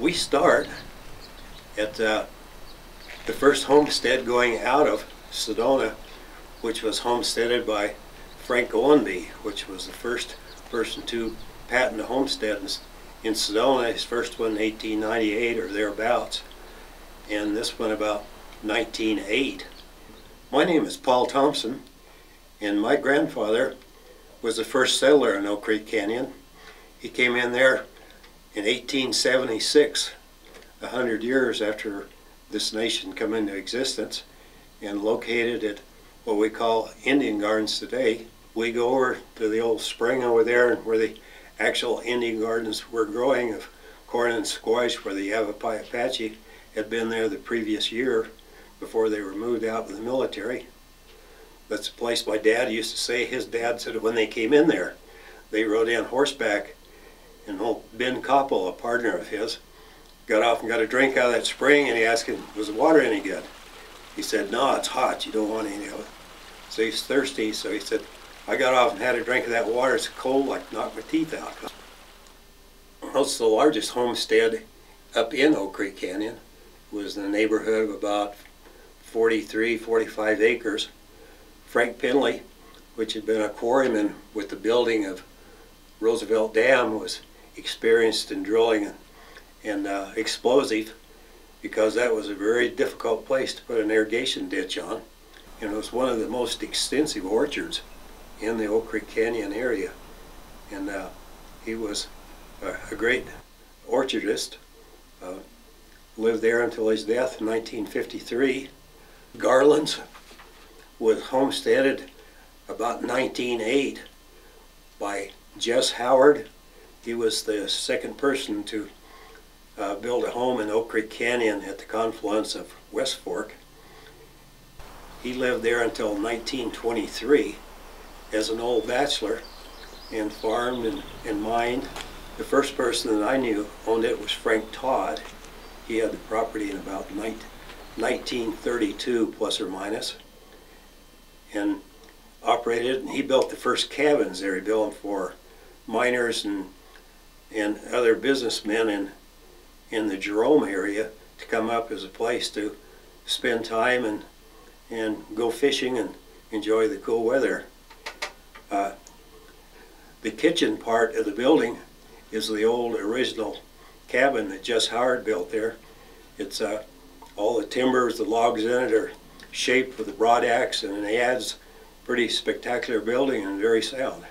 We start at the first homestead going out of Sedona, which was homesteaded by Frank Owenby, which was the first person to patent a homestead in Sedona. His first one in 1898 or thereabouts, and this one about 1908. My name is Paul Thompson, and my grandfather was the first settler in Oak Creek Canyon. He came in there in 1876, 100 years after this nation come into existence, and located at what we call Indian Gardens today. We go over to the old spring over there where the actual Indian Gardens were growing of corn and squash, where the Yavapai Apache had been there the previous year before they were moved out with the military. That's a place my dad used to say. His dad said when they came in there, they rode in horseback, and old Ben Koppel, a partner of his, got off and got a drink out of that spring, and he asked him, was the water any good? He said, no, it's hot, you don't want any of it. So he's thirsty, so he said, I got off and had a drink of that water, it's cold, like knocked my teeth out. Most of the largest homestead up in Oak Creek Canyon was in the neighborhood of about 43, 45 acres. Frank Penley, which had been a quarryman with the building of Roosevelt Dam, was experienced in drilling and explosive, because that was a very difficult place to put an irrigation ditch on. And it was one of the most extensive orchards in the Oak Creek Canyon area. And he was a great orchardist. Lived there until his death in 1953. Garland's was homesteaded about 1908 by Jess Howard. He was the second person to build a home in Oak Creek Canyon at the confluence of West Fork. He lived there until 1923 as an old bachelor and farmed and mined. The first person that I knew owned it was Frank Todd. He had the property in about 1932 plus or minus, and operated, and he built the first cabins there. He built them for miners and other businessmen in the Jerome area to come up as a place to spend time and go fishing and enjoy the cool weather. The kitchen part of the building is the old original cabin that Jess Howard built there. It's all the timbers, the logs in it are shaped with a broad axe, and it adds pretty spectacular building and very sound.